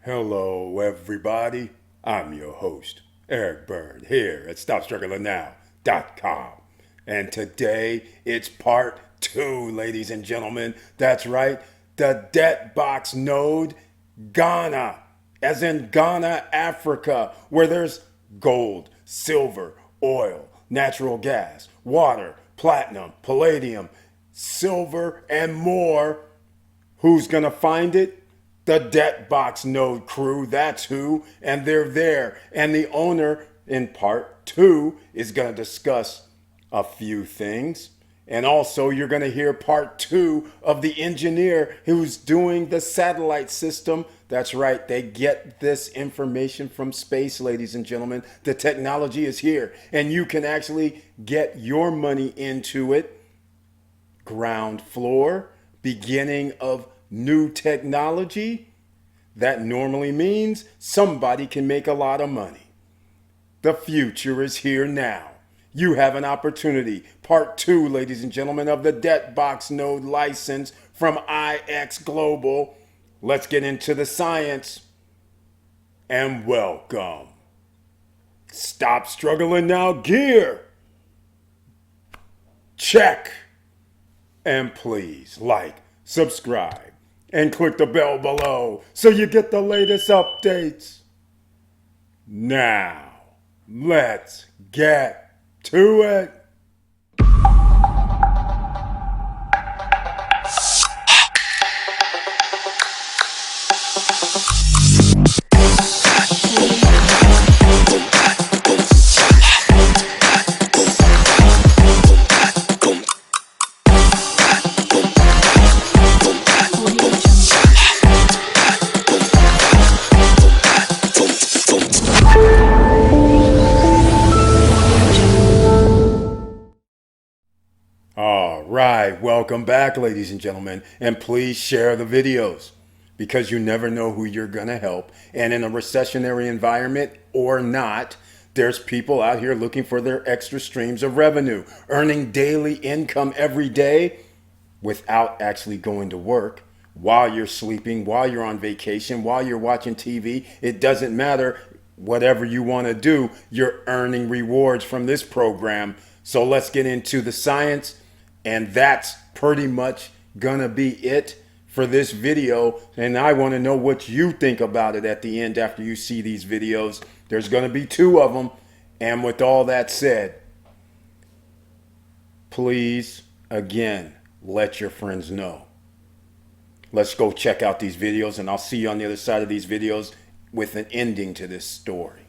Hello, everybody. I'm your host, Eric Byrne, here at StopStrugglingNow.com. And today it's part 2, ladies and gentlemen. That's right, the debt box node, Ghana, as in Ghana, Africa, where there's gold, silver, oil, natural gas, water, platinum, palladium, silver, and more. Who's going to find it? The Debt Box Node crew, that's who, and they're there. And the owner in part 2 is going to discuss a few things. And also, you're going to hear part 2 of the engineer who's doing the satellite system. That's right, they get this information from space, ladies and gentlemen. The technology is here, and you can actually get your money into it. Ground floor, beginning of new technology. That normally means somebody can make a lot of money. The future is here now. You have an opportunity. Part 2, ladies and gentlemen, of the Debt Box Node license from IX Global. Let's get into the science. And welcome. Stop struggling now, gear. Check. And please like, subscribe, and click the bell below so you get the latest updates. Now, let's get to it. All right, welcome back, ladies and gentlemen, and please share the videos because you never know who you're going to help. And in a recessionary environment or not, there's people out here looking for their extra streams of revenue, earning daily income every day without actually going to work, while you're sleeping, while you're on vacation, while you're watching TV. It doesn't matter. Whatever you want to do, you're earning rewards from this program. So let's get into the science. And that's pretty much gonna be it for this video. And I want to know what you think about it at the end after you see these videos. There's gonna be 2 of them. And with all that said, please, again, let your friends know. Let's go check out these videos, and I'll see you on the other side of these videos with an ending to this story.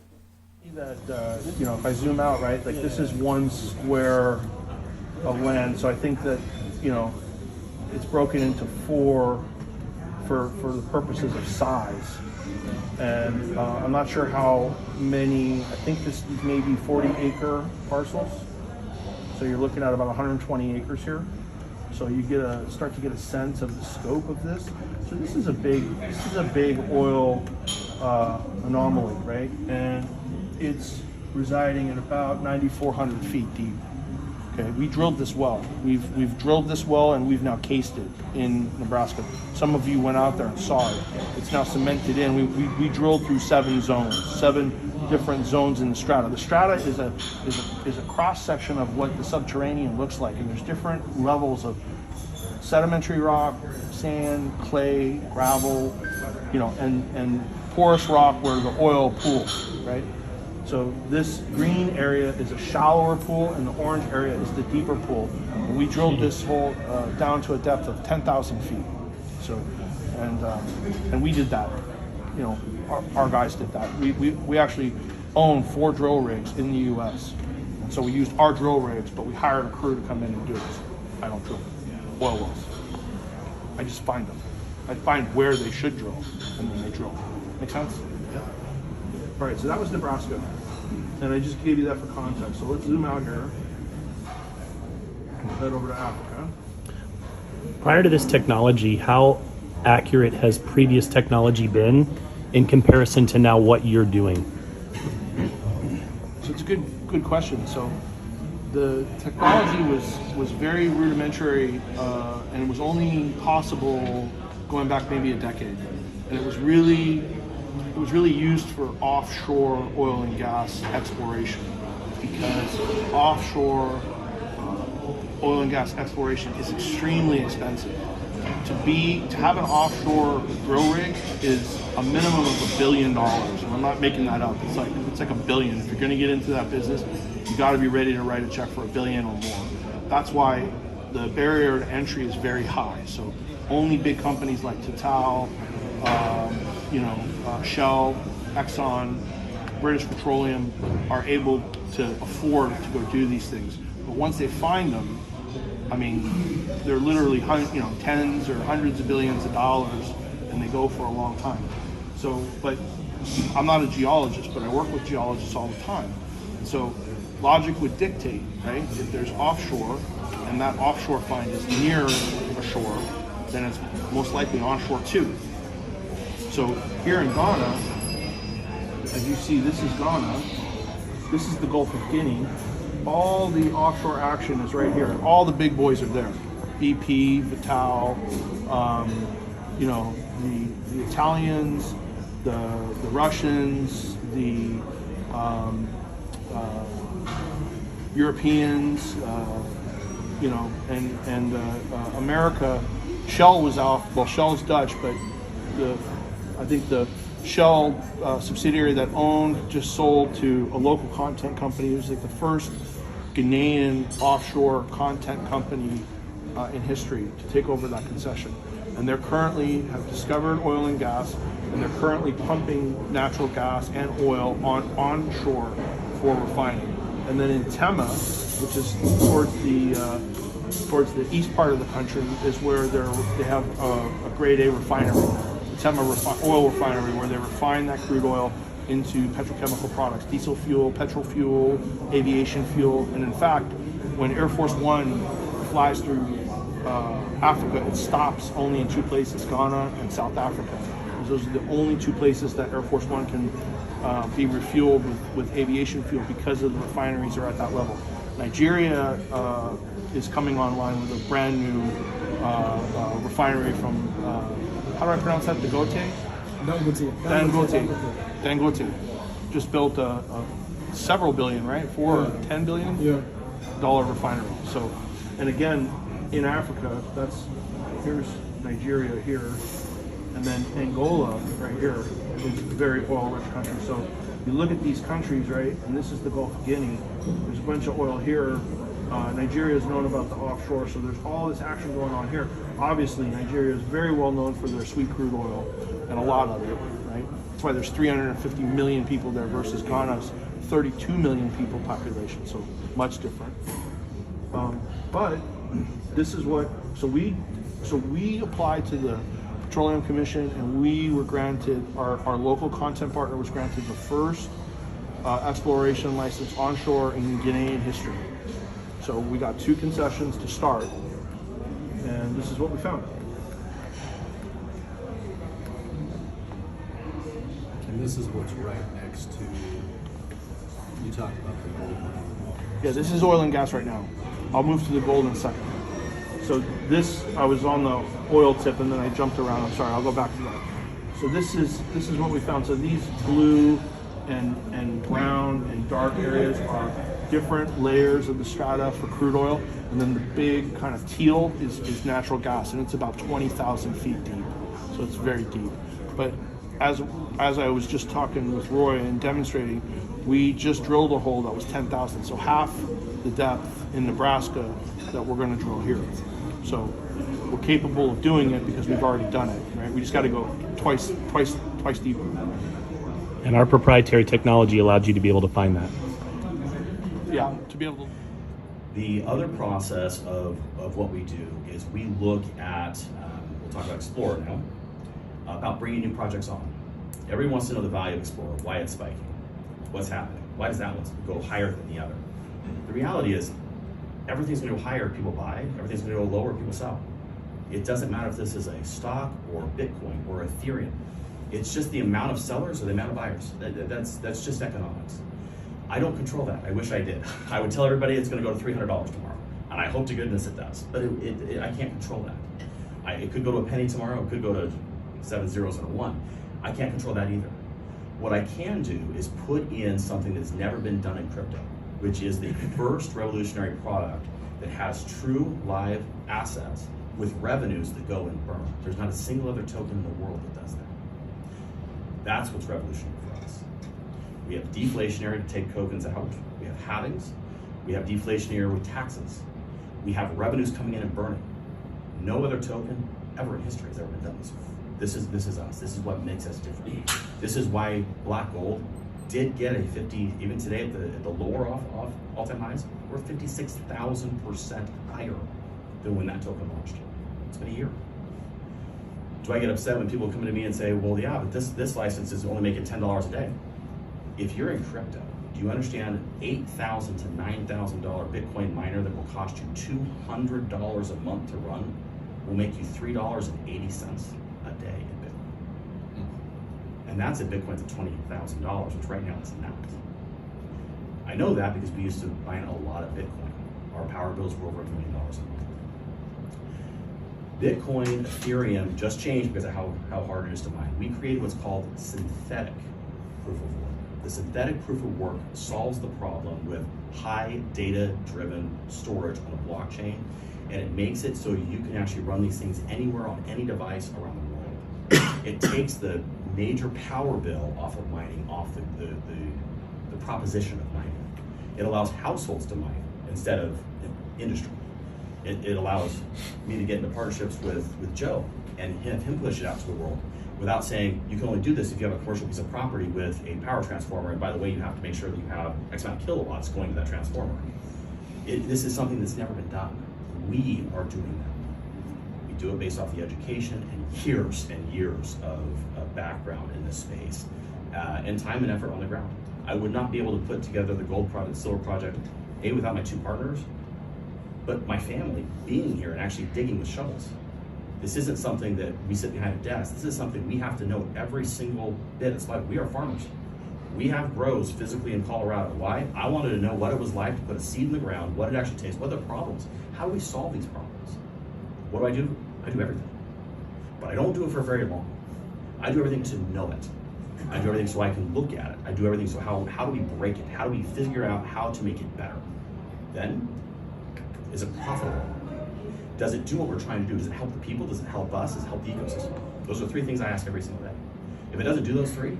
That if I zoom out, right, like this is 1 square of land, so I think that it's broken into 4 for the purposes of size, and I'm not sure how many. I think this is maybe 40-acre parcels, so you're looking at about 120 acres here. So you start to get a sense of the scope of this. So this is a big oil anomaly, right? And it's residing at about 9,400 feet deep. Okay, we drilled this well. We've drilled this well, and we've now cased it in Nebraska. Some of you went out there and saw it. It's now cemented in. We drilled through 7 zones, 7 different zones in the strata. The strata is a cross section of what the subterranean looks like, and there's different levels of sedimentary rock, sand, clay, gravel, and porous rock where the oil pools, right? So this green area is a shallower pool, and the orange area is the deeper pool. And we drilled this hole down to a depth of 10,000 feet. So, and we did that. Our guys did that. We actually own 4 drill rigs in the U.S. And so we used our drill rigs, but we hired a crew to come in and do this. I don't drill oil wells. I just find them. I find where they should drill, and then they drill. Make sense? Yeah. All right, so that was Nebraska. And I just gave you that for context. So let's zoom out here. Head over to Africa. Prior to this technology, how accurate has previous technology been in comparison to now what you're doing? So it's a good question. So the technology was very rudimentary, and it was only possible going back maybe a decade. And it was really it was really used for offshore oil and gas exploration, because offshore oil and gas exploration is extremely expensive. To have an offshore drill rig is a minimum of $1 billion, and I'm not making that up. It's like $1 billion. If you're going to get into that business, you got to be ready to write a check for $1 billion or more. That's why the barrier to entry is very high. So only big companies like Total, Shell, Exxon, British Petroleum are able to afford to go do these things. But once they find them, I mean, they're literally tens or hundreds of billions of dollars, and they go for a long time. So, but I'm not a geologist, but I work with geologists all the time. And so logic would dictate, right? If there's offshore, and that offshore find is near a shore, then it's most likely onshore too. So here in Ghana, as you see, this is Ghana. This is the Gulf of Guinea. All the offshore action is right here. All the big boys are there. BP, Vital, the Italians, the Russians, the Europeans, and America. Shell was off. Well, Shell's Dutch, but I think the Shell subsidiary that owned just sold to a local content company. It was like the first Ghanaian offshore content company in history to take over that concession. And they're currently have discovered oil and gas, and they're currently pumping natural gas and oil onshore for refining. And then in Tema, which is towards the east part of the country, is where they have a grade A refinery, the Tema oil refinery, where they refine that crude oil into petrochemical products, diesel fuel, petrol fuel, aviation fuel. And in fact, when Air Force One flies through Africa, it stops only in two places, Ghana and South Africa. Those are the only two places that Air Force One can be refueled with aviation fuel, because of the refineries are at that level. Nigeria is coming online with a brand new refinery from, how do I pronounce that, Dangote. Just built a several billion, right? $10 billion dollar refinery. So, and again, in Africa, here's Nigeria here, and then Angola right here is a very oil-rich country. So you look at these countries, right, and this is the Gulf of Guinea. There's a bunch of oil here. Nigeria is known about the offshore, so there's all this action going on here. Obviously, Nigeria is very well known for their sweet crude oil, and a lot of it, right? That's why there's 350 million people there versus Ghana's 32 million people population, so much different. But this is what, so we applied to the Petroleum Commission, and we were granted, our local content partner was granted the first exploration license onshore in Ghanaian history. So we got 2 concessions to start, and this is what we found. And this is what's right next to, you talked about the gold. Yeah, this is oil and gas right now. I'll move to the gold in a second. So this, I was on the oil tip and then I jumped around. I'm sorry, I'll go back to that. So this is what we found. So these blue and brown and dark areas are different layers of the strata for crude oil, and then the big kind of teal is natural gas, and it's about 20,000 feet deep. So it's very deep. But as I was just talking with Roy and demonstrating, we just drilled a hole that was 10,000, so half the depth in Nebraska that we're going to drill here. So we're capable of doing it because we've already done it, right? We just got to go twice deeper. And our proprietary technology allowed you to be able to find that. Yeah, to be able to. The other process of what we do is we look at, we'll talk about Explorer now, about bringing new projects on. Everyone wants to know the value of Explorer, why it's spiking, what's happening, why does that one go higher than the other. The reality is, everything's going to go higher, people buy, everything's going to go lower, people sell. It doesn't matter if this is a stock or Bitcoin or Ethereum. It's just the amount of sellers or the amount of buyers. That's just economics. I don't control that. I wish I did. I would tell everybody it's going to go to $300 tomorrow, and I hope to goodness it does. But I can't control that. It could go to a penny tomorrow. It could go to 7 zeros and a 1. I can't control that either. What I can do is put in something that's never been done in crypto, which is the first revolutionary product that has true live assets with revenues that go and burn. There's not a single other token in the world that does that. That's what's revolutionary for us. We have deflationary to take tokens out. We have halvings. We have deflationary with taxes. We have revenues coming in and burning. No other token ever in history has ever been done this way. This is us. This is what makes us different. This is why black gold did get a 50, even today at the lower off all-time highs, we're 56,000% higher than when that token launched. It's been a year. Do I get upset when people come to me and say, well, yeah, but this license is only making $10 a day? If you're in crypto, do you understand an $8,000 to $9,000 Bitcoin miner that will cost you $200 a month to run will make you $3.80 a day in Bitcoin? And that's if Bitcoin's at $20,000, which right now it's not. I know that because we used to mine a lot of Bitcoin. Our power bills were over $1 million a month. Bitcoin, Ethereum just changed because of how hard it is to mine. We created what's called synthetic proof of work. The synthetic proof of work solves the problem with high data-driven storage on a blockchain, and it makes it so you can actually run these things anywhere on any device around the world. It takes the major power bill off of mining, off the proposition of mining. It allows households to mine instead of industry. It allows me to get into partnerships with Joe and have him push it out to the world without saying, you can only do this if you have a commercial piece of property with a power transformer, and by the way, you have to make sure that you have X amount of kilowatts going to that transformer. This is something that's never been done. We are doing that. We do it based off the education and years of background in this space, and time and effort on the ground. I would not be able to put together the gold project, silver project, without my two partners, but my family being here and actually digging with shovels. This isn't something that we sit behind a desk. This is something we have to know every single bit. It's like we are farmers. We have grows physically in Colorado. Why? I wanted to know what it was like to put a seed in the ground, what it actually takes, what are the problems, how do we solve these problems? What do? I do everything. But I don't do it for very long. I do everything to know it. I do everything so I can look at it. I do everything so how do we break it? How do we figure out how to make it better? Then, is it profitable? Does it do what we're trying to do? Does it help the people? Does it help us? Does it help the ecosystem? Those are the three things I ask every single day. If it doesn't do those three,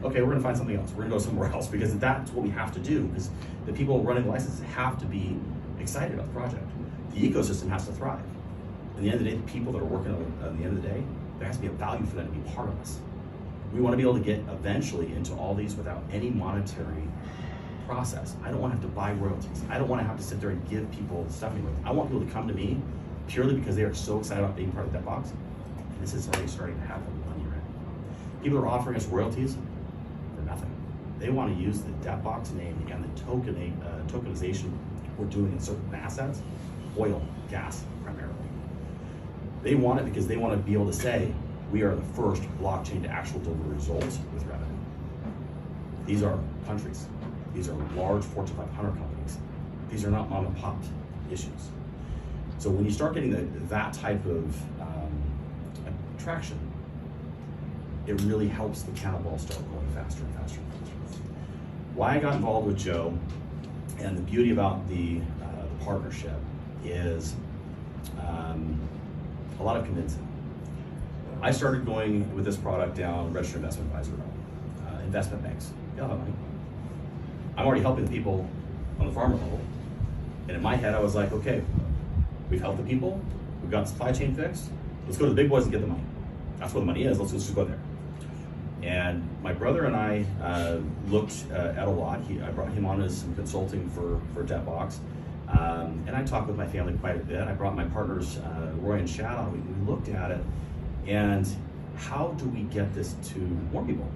okay, we're gonna find something else. We're gonna go somewhere else because that's what we have to do, because the people running licenses have to be excited about the project. The ecosystem has to thrive. At the end of the day, the people that are working on it, at the end of the day, there has to be a value for them to be part of us. We want to be able to get eventually into all these without any monetary process. I don't want to have to buy royalties. I don't want to have to sit there and give people stuff anymore. I want people to come to me purely because they are so excited about being part of that box. And this is already starting to happen on your end. People are offering us royalties for nothing. They want to use the Debtbox name and the tokenization we're doing in certain assets, oil, gas primarily. They want it because they want to be able to say, we are the first blockchain to actually deliver results with revenue. These are countries. These are large Fortune 500 companies. These are not mom and pop issues. So when you start getting that type of traction, it really helps the cannonball start going faster and faster and faster. Why I got involved with Joe, and the beauty about the partnership is a lot of convincing. I started going with this product down registered investment advisor route. Investment banks, they'll have money. I'm already helping the people on the farmer level. And in my head, I was like, okay, we've helped the people, we've got the supply chain fixed, let's go to the big boys and get the money. That's where the money is, let's just go there. And my brother and I looked at a lot. I brought him on as some consulting for Debtbox. And I talked with my family quite a bit. I brought my partners, Roy and Shad, on. We looked at it. And how do we get this to more people?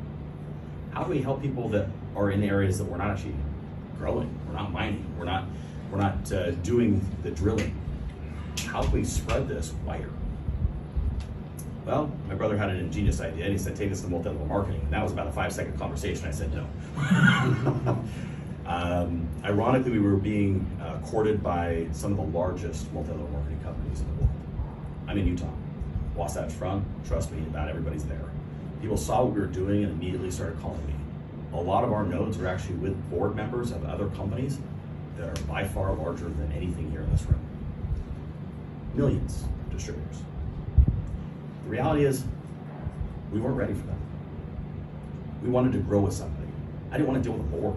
How do we help people that are in areas that we're not actually growing, we're not mining, we're not doing the drilling? How can we spread this wider? Well, my brother had an ingenious idea, and he said, take this to multi-level marketing. And that was about a 5-second conversation. I said no. Ironically, we were being courted by some of the largest multi-level marketing companies in the world. I'm in Utah. Wasatch Front, trust me, about everybody's there. People saw what we were doing and immediately started calling me. A lot of our nodes are actually with board members of other companies that are by far larger than anything here in this room. Millions of distributors. The reality is, we weren't ready for that. We wanted to grow with somebody. I didn't want to deal with a board.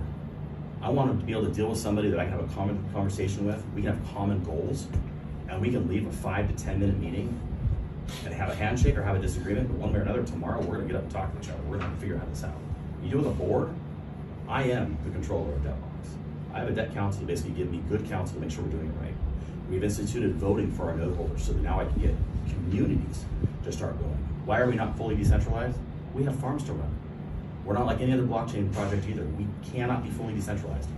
I wanted to be able to deal with somebody that I can have a common conversation with. We can have common goals, and we can leave a 5 to 10 minute meeting and have a handshake or have a disagreement, but one way or another, tomorrow we're gonna get up and talk to each other. We're gonna figure out this out. You deal with a board, I am the controller of debt box. I have a debt counsel to basically give me good counsel to make sure we're doing it right. We've instituted voting for our node holders so that now I can get communities to start going. Why are we not fully decentralized? We have farms to run. We're not like any other blockchain project either. We cannot be fully decentralized.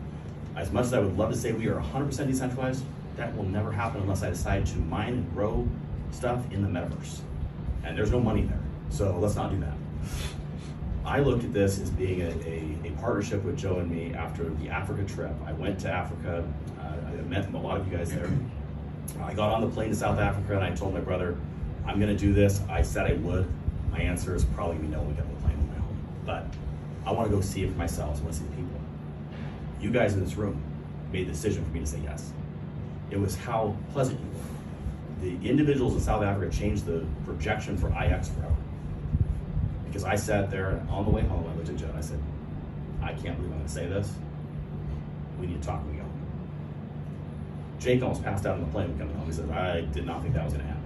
As much as I would love to say we are 100% decentralized, that will never happen unless I decide to mine and grow stuff in the metaverse. And there's no money there, so let's not do that. I looked at this as being a partnership with Joe and me after the Africa trip. I went to Africa, I met a lot of you guys there. I got on the plane to South Africa and I told my brother, I'm gonna do this. I said I would. My answer is probably gonna be no when we get on the plane on my own. But I wanna go see it for myself, I wanna see the people. You guys in this room made the decision for me to say yes. It was how pleasant you were. The individuals in South Africa changed the projection for IX forever. Because I sat there and on the way home, I looked at Joe and I said, I can't believe I'm gonna say this. We need to talk when we go home. Jake almost passed out on the plane when coming home. He said, I did not think that was gonna happen.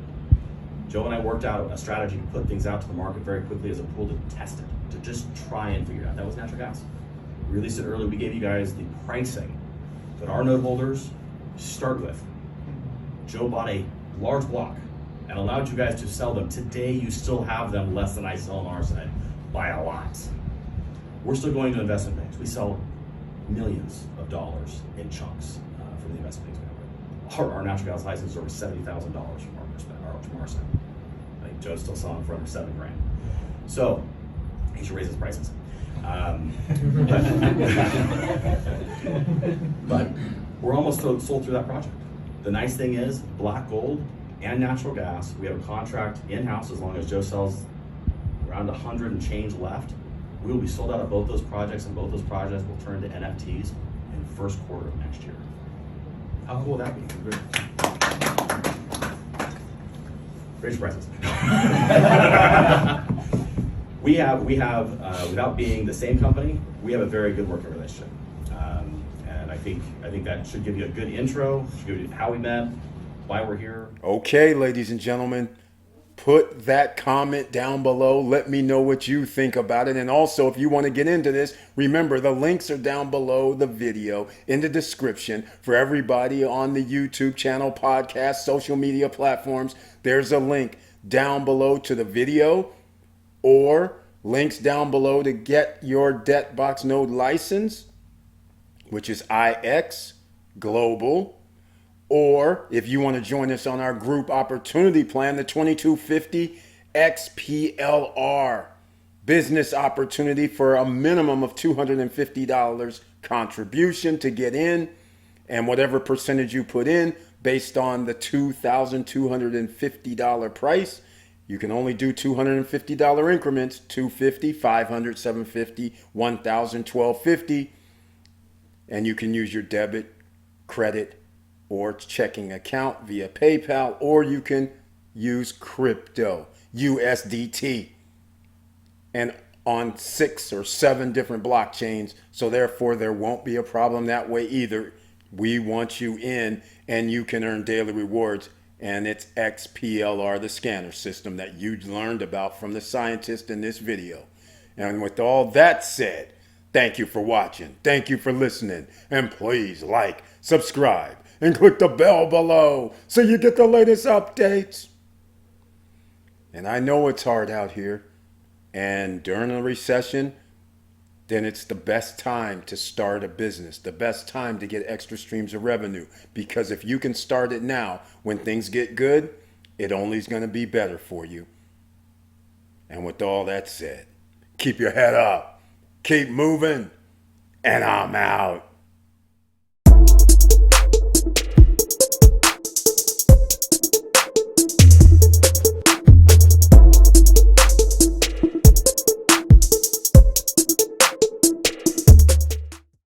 Joe and I worked out a strategy to put things out to the market very quickly as a pool to test it, to just try and figure it out. That was natural gas. We released it early. We gave you guys the pricing that our node holders start with. Joe bought a large block and allowed you guys to sell them. Today, you still have them less than I sell on our side by a lot. We're still going to investment banks. We sell millions of dollars in chunks from the investment banks. Our natural gas license is over $70,000 from our side. I think Joe's still selling for under $7 grand. So he should raise his prices. But we're almost sold through that project. The nice thing is, black gold and natural gas, we have a contract in-house as long as Joe sells around 100 and change left. We will be sold out of both those projects, and both those projects will turn to NFTs in the first quarter of next year. How cool will that be? Raise your prices. We have, without being the same company, we have a very good working relationship. And I think that should give you a good intro, should give you how we met, why we're here. Okay, ladies and gentlemen, put that comment down below. Let me know what you think about it. And also, if you want to get into this, remember the links are down below the video in the description for everybody on the YouTube channel, podcast, social media platforms. There's a link down below to the video, or links down below to get your DebtBox node license, which is IX Global. Or if you want to join us on our group opportunity plan, the 2250 XPLR business opportunity for a minimum of $250 contribution to get in, and whatever percentage you put in based on the $2,250 price. You can only do $250 increments, $250, $500, $750, $1,000, $1,250. And you can use your debit, credit, or checking account via PayPal, or you can use crypto, USDT, and on 6 or 7 different blockchains. So therefore, there won't be a problem that way either. We want you in, and you can earn daily rewards. And it's XPLR, the scanner system that you learned about from the scientist in this video. And with all that said, thank you for watching. Thank you for listening. And please like, subscribe, and click the bell below so you get the latest updates. And I know it's hard out here. And during a recession, then it's the best time to start a business, the best time to get extra streams of revenue. Because if you can start it now, when things get good, it only is going to be better for you. And with all that said, keep your head up, keep moving, and I'm out.